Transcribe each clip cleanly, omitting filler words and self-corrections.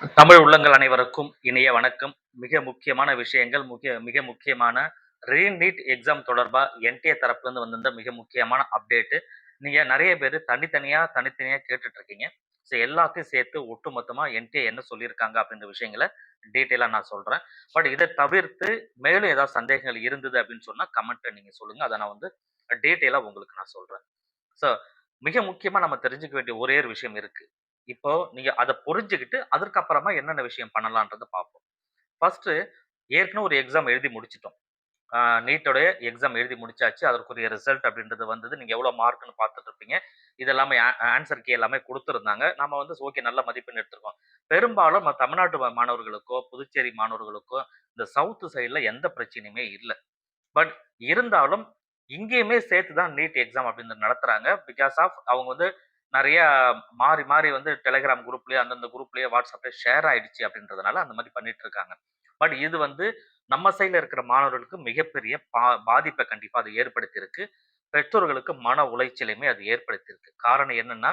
தமிழ் உள்ளங்கள் அனைவருக்கும் இனிய வணக்கம். மிக முக்கியமான விஷயங்கள், மிக முக்கியமான ரீநீட் எக்ஸாம் தொடர்பா என்டிஏ தரப்புலேருந்து வந்திருந்த மிக முக்கியமான அப்டேட்டு. நீங்க நெறைய பேரு தனித்தனியா கேட்டுட்டு இருக்கீங்க. ஸோ எல்லாத்தையும் சேர்த்து ஒட்டுமொத்தமா என்டிஏ என்ன சொல்லியிருக்காங்க அப்படின்ற விஷயங்கள டீட்டெயிலா நான் சொல்றேன். பட் இத தவிர்த்து மேலும் ஏதாவது சந்தேகங்கள் இருந்தது அப்படின்னு சொன்னா கமெண்ட்ல நீங்க சொல்லுங்க. அத நான் வந்து டீட்டெயிலா உங்களுக்கு நான் சொல்றேன். ஸோ மிக முக்கியமா நம்ம தெரிஞ்சுக்க வேண்டிய ஒரே ஒரு விஷயம் இருக்கு. இப்போ நீங்க அத புரிஞ்சுகிட்டு, அதற்கு அப்புறமா என்னென்ன விஷயம் பண்ணலான்றத பார்ப்போம். ஃபர்ஸ்ட்டு ஏற்கனவே ஒரு எக்ஸாம் எழுதி முடிச்சுட்டோம். நீட்டோடைய எக்ஸாம் எழுதி முடிச்சாச்சு. அதற்குரிய ரிசல்ட் அப்படின்றது வந்தது. நீங்க எவ்வளோ மார்க்ன்னு பார்த்துட்டு இருப்பீங்க. இது எல்லாமே ஆன்ஸர் கீ எல்லாமே குடுத்திருந்தாங்க. நம்ம வந்து ஓகே நல்ல மதிப்பெண் எடுத்திருக்கோம். பெரும்பாலும் நம்ம தமிழ்நாட்டு மாணவர்களுக்கோ, புதுச்சேரி மாணவர்களுக்கோ, இந்த சவுத் சைட்ல எந்த பிரச்சனையுமே இல்ல. பட் இருந்தாலும் இங்கேயுமே சேர்த்து தான் நீட் எக்ஸாம் அப்படின்றது நடத்துறாங்க. பிகாஸ் ஆஃப் அவங்க வந்து நெறைய மாறி, மாறி வந்து டெலிகிராம் குரூப்லயே, அந்தந்த குரூப்லயே, வாட்ஸ்அப்லயே ஷேர் ஆயிடுச்சு அப்படின்றதுனால அந்த மாரி பண்ணிட்டு இருக்காங்க. பட் இது வந்து நம்ம சைட்ல இருக்கிற மாணவர்களுக்கு மிகப்பெரிய பாதிப்ப கண்டிப்பா அது ஏற்படுத்தியிருக்கு. பெற்றோர்களுக்கு மன உளைச்சலையுமே அது ஏற்படுத்தியிருக்கு. காரணம் என்னன்னா,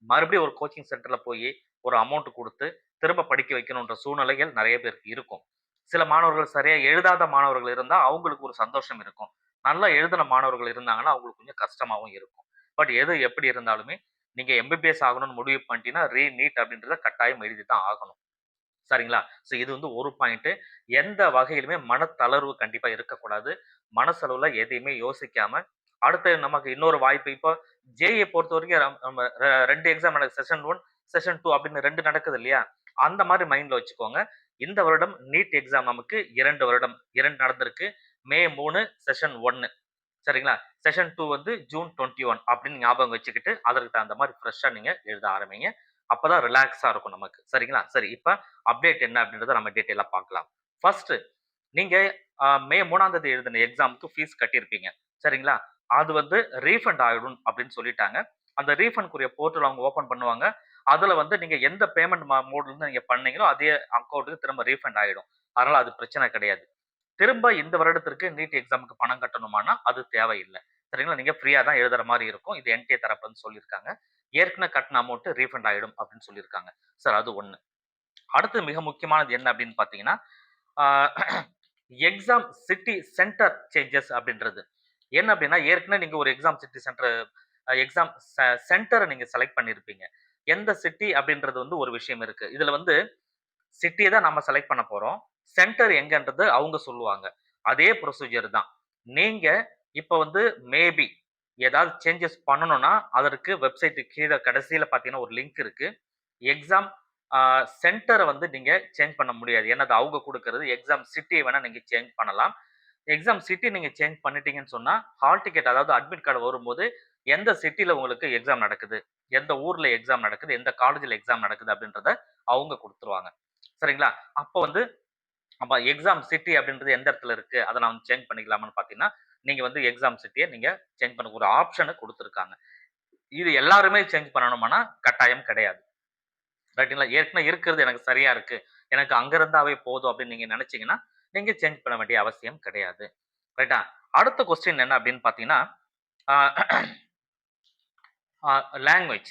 மறுபடியும் ஒரு கோச்சிங் சென்டர்ல போயி ஒரு அமௌண்ட் குடுத்து திரும்ப படிக்க வைக்கணுன்ற சூழ்நிலைகள் நெறைய பேருக்கு இருக்கும். சில மாணவர்கள் சரியா எழுதாத மாணவர்கள் இருந்தா, அவங்களுக்கு ஒரு சந்தோஷம் இருக்கும். நல்லா எழுதின மாணவர்கள் இருந்தாங்கன்னா, அவங்களுக்கு கொஞ்சம் கஷ்டமாவும் இருக்கும். பட் எது எப்படி இருந்தாலுமே, நீங்க எம்பிபிஎஸ் ஆகணும்னு முடிவு பண்ணிட்டீங்கன்னா, ரீநீட் அப்படின்றத கட்டாயம் எழுதி தான் ஆகணும். சரிங்களா? ஸோ இது வந்து ஒரு பாயிண்ட்டு. எந்த வகையிலுமே மனத்தளர்வு கண்டிப்பா இருக்கக்கூடாது. மனசளவுல எதையுமே யோசிக்காம, அடுத்து நமக்கு இன்னொரு வாய்ப்பு இப்போ ஜேஇ பொறுத்தவரைக்கும் நம்ம 2 எக்ஸாம் நடக்குது. செஷன் 1, செஷன் 2 அப்படின்னு 2 நடக்குது இல்லையா? அந்த மாரி மைண்ட்ல வச்சுக்கோங்க. இந்த வருடம் நீட் எக்ஸாம் நமக்கு 2 வருடம் 2 நடந்திருக்கு. மே 3 செஷன் 1 சரிங்களா? செஷன் 2 வந்து ஜூன் 21 அப்படின்னு ஞாபகம் வச்சுக்கிட்டு, அதற்கு தகுந்த மாரி ஃப்ரெஷ்ஷா நீங்க எழுத ஆரம்பிங்க. அப்பதான் ரிலாக்ஸா இருக்கும் நமக்கு. சரிங்களா? சரி இப்ப அப்டேட் என்ன அப்படின்றத நம்ம டீட்டெயிலா பார்க்கலாம். ஃபர்ஸ்ட்டு நீங்க மே 3ஆம் தேதி எழுதின எக்ஸாம்க்கு ஃபீஸ் கட்டியிருப்பீங்க. சரிங்களா? அது வந்து ரீஃபண்ட் ஆயிடும் அப்படின்னு சொல்லிட்டாங்க. அந்த ரீஃபண்ட்க்குரிய போர்ட்டல் அவங்க ஓப்பன் பண்ணுவாங்க. அதுல வந்து நீங்க எந்த பேமெண்ட் மோட்ல இருந்து நீங்க பண்ணீங்களோ, அதே அக்கவுண்ட்க்கு திரும்ப ரீஃபண்ட் ஆயிடும். அதனால அது பிரச்சனை கிடையாது. திரும்ப இந்த வருடத்திற்கு நீட் எக்ஸாம்க்கு பணம் கட்டணுமான்னா, அது தேவையில்ல. சரிங்களா? நீங்க ஃப்ரீயா தான் எழுதுற மாரி இருக்கும். இது என்டிஏ தரப்புலருந்து சொல்லியிருக்காங்க. ஏற்கனவே கட்டுன அமௌண்ட் ரீஃபண்ட் ஆயிடும் அப்படின்னு சொல்லியிருக்காங்க. சார் அது 1. அடுத்து மிக முக்கியமானது என்ன அப்படின்னு பார்த்தீங்கன்னா, ஆ எக்ஸாம் சிட்டி சென்டர் சேஞ்சஸ் அப்படின்றது. என்ன அப்படின்னா, ஏற்கனவே நீங்க ஒரு எக்ஸாம் சிட்டி சென்டர் எக்ஸாம் சென்டர நீங்க செலக்ட் பண்ணியிருப்பீங்க. எந்த சிட்டி அப்படின்றது வந்து ஒரு விஷயம் இருக்கு. இதுல வந்து சிட்டிய தான் நம்ம செலக்ட் பண்ண போறோம். சென்டர் எங்கன்றது அவங்க சொல்லுவாங்க. அதே ப்ரொசீஜர் தான். நீங்க இப்ப வந்து மேபி ஏதாவது சேஞ்சஸ் பண்ணணும்னா, அதற்கு வெப்சைட்க்கு கீழ கடைசியில பார்த்தீங்கன்னா, ஒரு லிங்க் இருக்கு. எக்ஸாம் சென்டர வந்து நீங்க சேஞ்ச் பண்ண முடியாது. ஏன்னா, அது அவங்க குடுக்குறது. எக்ஸாம் சிட்டிய வேணா நீங்க சேஞ்ச் பண்ணலாம். எக்ஸாம் சிட்டி நீங்க சேஞ்ச் பண்ணிட்டீங்கன்னு சொன்னா, ஹால் டிக்கெட் அதாவது அட்மிட் கார்டு வரும்போது, எந்த சிட்டில உங்களுக்கு எக்ஸாம் நடக்குது, எந்த ஊர்ல எக்ஸாம் நடக்குது, எந்த காலேஜ்ல எக்ஸாம் நடக்குது அப்படின்றத அவங்க குடுத்துருவாங்க. சரிங்களா? அப்போ வந்து அப்ப எக்ஸாம் சிட்டி அப்படின்றது எந்த இடத்துல இருக்கு? அத நான் வந்து சேஞ்ச் பண்ணிக்கலாமான்னு பார்த்தீங்கன்னா, நீங்க வந்து எக்ஸாம் சிட்டிய நீங்க சேஞ்ச் பண்ண ஒரு ஆப்ஷன குடுத்துருக்காங்க. இது எல்லாருமே சேஞ்ச் பண்ணணுமான்னா, கட்டாயம் கிடையாது. ரைட்டுங்களா? ஏற்கனவே இருக்கிறது எனக்கு சரியா இருக்கு. எனக்கு அங்க இருந்தாவே போதும் அப்படின்னு நீங்க நெனச்சீங்கன்னா, நீங்க சேஞ்ச் பண்ண வேண்டிய அவசியம் கிடையாது. ரைட்டா? அடுத்த கொஸ்டின் என்ன அப்படின்னு பார்த்தீங்கன்னா, ஆ ஆ லாங்குவேஜ்.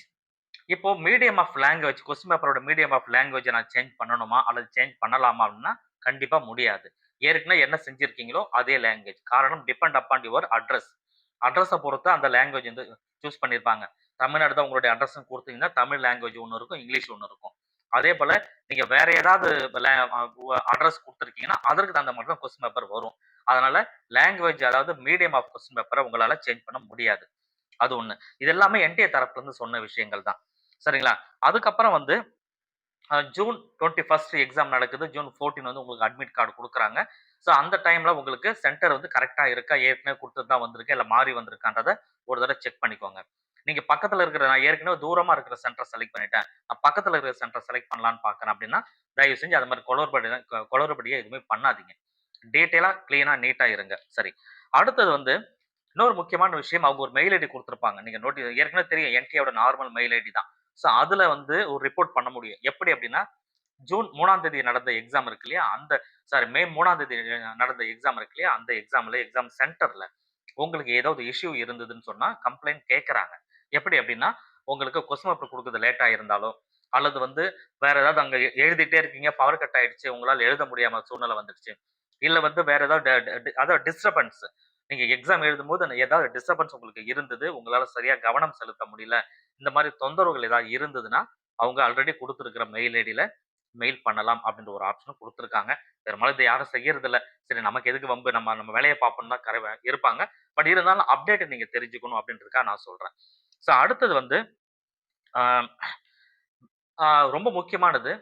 இப்போ மீடியம் ஆஃப் லாங்குவேஜ் கொஸ்டின் பேப்பரோட மீடியம் ஆஃப் லாங்குவேஜ நான் சேஞ்ச் பண்ணணுமா? அல்லது சேஞ்ச் பண்ணலாமா? அப்படின்னா, கண்டிப்பா முடியாது. ஏற்கனவே என்ன செஞ்சிருக்கீங்களோ, அதே லாங்குவேஜ். காரணம் டிபெண்ட் அப்பான் யுவர் அட்ரஸ். அட்ரஸ பொறுத்து அந்த லாங்குவேஜ் வந்து சூஸ் பண்ணியிருப்பாங்க. தமிழ்நாடு தான் உங்களுடைய அட்ரஸ்ன்னு குடுத்தீங்கன்னா, தமிழ் லாங்குவேஜ் ஒண்ணு இருக்கும், இங்கிலீஷ் ஒண்ணு இருக்கும். அதேபோல நீங்க வேற ஏதாவது லே அ அட்ரஸ் குடுத்துருக்கீங்கன்னா, அதற்கு தகுந்த மாரி தான் கொஸ்டின் பேப்பர் வரும். அதனால லாங்குவேஜ் அதாவது மீடியம் ஆஃப் கொஸ்டின் பேப்பர உங்களால சேஞ்ச் பண்ண முடியாது. அது 1. இது எல்லாமே என்டிஏ தரப்புல இருந்து சொன்ன விஷயங்கள் தான். சரிங்களா? அதுக்கப்புறம் வந்து ஜூன் 21 எக்ஸாம் நடக்குது. ஜூன் 14 வந்து உங்களுக்கு அட்மிட் கார்டு குடுக்குறாங்க. ஸோ அந்த டைம்ல உங்களுக்கு சென்டர் வந்து கரெக்ட்டா இருக்கா? ஏற்கனவே குடுத்தது தான் வந்திருக்கா? இல்ல மாறி வந்திருக்கான்றத ஒரு தடவ செக் பண்ணிக்கோங்க. நீங்க பக்கத்துல இருக்கிற நான் ஏற்கனவே தூரமா இருக்கிற சென்டர செலக்ட் பண்ணிட்டேன். நான் பக்கத்துல இருக்கிற சென்டர செலக்ட் பண்ணலான்னு பார்க்கிறேன் அப்படின்னா, தயவு செஞ்சு அது மாரி குளறுபடியா எதுவுமே பண்ணாதீங்க. டீட்டெயிலா, கிளீனா, நீட்டா இருங்க. சரி. அடுத்தது வந்து இன்னொரு முக்கியமான விஷயம் அவங்க ஒரு மெயில் ஐடி குடுத்திருப்பாங்க. நீங்க ஏற்கனவே தெரியும் என்டிஏ யோட நார்மல் மெயில் ஐடி தான். ஸோ அதுல வந்து ஒரு ரிப்போர்ட் பண்ண முடியும். எப்படி அப்படின்னா, ஜூன் 3ஆம் தேதி நடந்த எக்ஸாம் இருக்கு இல்லையா? மே 3ஆம் தேதி நடந்த எக்ஸாம் இருக்கு இல்லையா? அந்த எக்ஸாம் சென்டர்ல உங்களுக்கு ஏதாவது இஷ்யூ இருந்ததுன்னு சொன்னா கம்ப்ளைண்ட் கேட்கறாங்க. எப்படி அப்படின்னா, உங்களுக்கு கொஸ்டின் பேப்பர் குடுக்குறது லேட் ஆயிருந்தாலோ, அல்லது வந்து வேற ஏதாவது அங்க எழுதிட்டே இருக்கீங்க, பவர் கட் ஆயிடுச்சு. உங்களால எழுத முடியாம சூழ்நிலை வந்துடுச்சு. இல்ல வந்து வேற ஏதாவது ட ட ட அதாவது டிஸ்டர்பன்ஸ். நீங்க எக்ஸாம் எழுதும்போது ஏதாவது டிஸ்டர்பன்ஸ் உங்களுக்கு இருந்தது. உங்களால சரியா கவனம் செலுத்த முடியல. இந்த மாரி தொந்தரவுகள் ஏதாவது இருந்ததுன்னா, அவங்க ஆல்ரெடி குடுத்திருக்கிற மெயில் ஐடில மெயில் பண்ணலாம் அப்படின்ற ஒரு ஆப்ஷனும் குடுத்துருக்காங்க. பெரும்பாலும் இத யாரும் செய்யறதில்ல. சரி நமக்கு எதுக்கு வம்பு? நம்ம நம்ம வேலைய பார்ப்போம்னு தான் இருப்பாங்க. பட் இருந்தாலும் அப்டேட் நீங்க தெரிஞ்சுக்கணும் அப்படின்றதுக்காக நான் சொல்றேன். அடுத்தது வந்து ஆ ஆ ரொம்ப முக்கியமானது.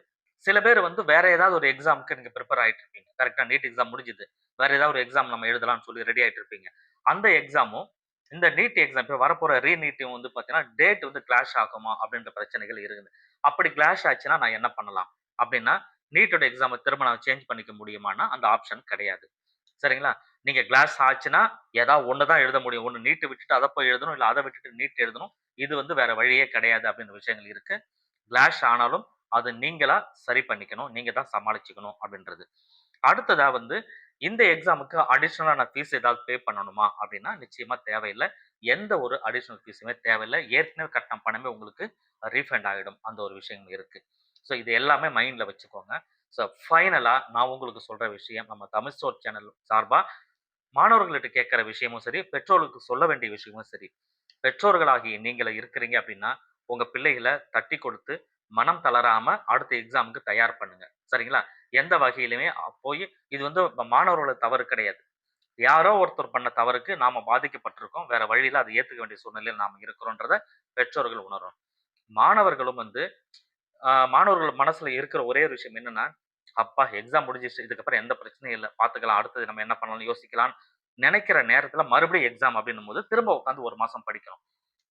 சில பேர் வந்து வேற ஏதாவது ஒரு எக்ஸாம்க்கு நீங்க பிரிப்பேர் ஆயிட்டு இருப்பீங்க. கரெக்ட்டா நீட் எக்ஸாம் முடிஞ்சுது. வேற ஏதாவது ஒரு எக்ஸாம் நம்ம எழுதலாம்னு சொல்லி ரெடி ஆயிட்டு இருப்பீங்க. அந்த எக்ஸாமும், இந்த நீட் எக்ஸாம் இப்ப வரப்போற ரீநீட்டும் வந்து பார்த்தீங்கன்னா, டேட் வந்து கிளாஷ் ஆகுமா? அப்படின்ற பிரச்சனைகள் இருக்குது. அப்படி கிளாஷ் ஆச்சுன்னா நான் என்ன பண்ணலாம்? அப்படின்னா, நீட்டோட எக்ஸாம திரும்ப நான் சேஞ்ச் பண்ணிக்க முடியுமான்னா, அந்த ஆப்ஷன் கிடையாது. சரிங்களா? நீங்க கிளாஸ் ஆச்சுன்னா, ஏதாவது ஒண்ணு தான் எழுத முடியும். ஒண்ணு நீட் விட்டுட்டு அத போய் எழுதணும். இல்ல அத விட்டுட்டு நீட் எழுதணும். இது வந்து வேற வழியே கிடையாது அப்படின்ற விஷயங்கள் இருக்கு. கிளாஷ் ஆனாலும் அத நீங்களா சரி பண்ணிக்கணும். நீங்க தான் சமாளிச்சுக்கணும் அப்படின்றது. அடுத்ததா வந்து இந்த எக்ஸாமுக்கு அடிஷனலா நான் ஃபீஸ் ஏதாவது பே பண்ணணுமா? அப்படின்னா நிச்சயமா தேவையில்ல. எந்த ஒரு அடிஷனல் ஃபீஸுமே தேவையில்ல. ஏற்கனவே கட்டின பணமே உங்களுக்கு ரீஃபண்ட் ஆயிடும். அந்த ஒரு விஷயம் இருக்கு. இது எல்லாமே மைண்ட்ல வச்சுக்கோங்க. ஃபைனலா நான் உங்களுக்கு சொல்ற விஷயம் நம்ம தமிழ் ஸ்டோர் சேனல் சார்பா மாணவர்கள்ட்ட கேட்கிற விஷயமும் சரி, பெற்றோர்களுக்கு சொல்ல வேண்டிய விஷயமும் சரி. பெற்றோர்களாகிய நீங்கள இருக்கிறீங்க அப்படின்னா, உங்க பிள்ளைகள தட்டிக் கொடுத்து, மனம் தளராம அடுத்த எக்ஸாம்க்கு தயார் பண்ணுங்க. சரிங்களா? எந்த வகையிலுமே போயி இது வந்து மாணவர்களோட தவறு கிடையாது. யாரோ ஒருத்தர் பண்ண தவறுக்கு நாம பாதிக்கப்பட்டிருக்கோம். வேற வழியில அத ஏத்துக்க வேண்டிய சூழ்நிலையில நாம இருக்கிறோன்றத பெற்றோர்கள் உணரணும். மாணவர்களும் வந்து மாணவர்கள் மனசுல இருக்கிற ஒரே ஒரு விஷயம் என்னன்னா, "அப்பா எக்ஸாம் முடிஞ்சிருச்சு. இதுக்கப்புறம் எந்த பிரச்சனையும் இல்ல. பார்த்துக்கலாம். அடுத்தது நம்ம என்ன பண்ணலாம்னு யோசிக்கலாம்." நெனைக்கிற நேரத்துல மறுபடியும் எக்ஸாம் அப்டின்னும்போது, திரும்ப உட்கார்ந்து 1 மாசம் படிக்கணும்.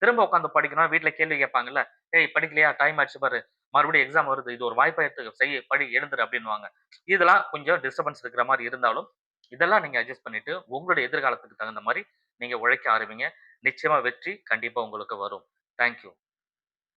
திரும்ப உட்கார்ந்து படிக்கணும்னா வீட்ல கேள்வி கேட்பாங்கல்ல. "ஏய் படிக்கலையா? டைம் ஆச்சு பாரு. மறுபடியும் எக்ஸாம் வருது. இது ஒரு வாய்ப்பா எடுத்துக்க. படி, எழுந்துரு" அப்டின்னுவாங்க. இதெல்லாம் கொஞ்சம் டிஸ்டர்பன்ஸ் இருக்கிற மாரி இருந்தாலும், இதெல்லாம் நீங்க அட்ஜஸ்ட் பண்ணிட்டு, உங்களுடைய எதிர்காலத்துக்கு தகுந்த மாரி நீங்க உழைக்க ஆரம்பிங்க. நிச்சயமா வெற்றி கண்டிப்பா உங்களுக்கு வரும். Thank you.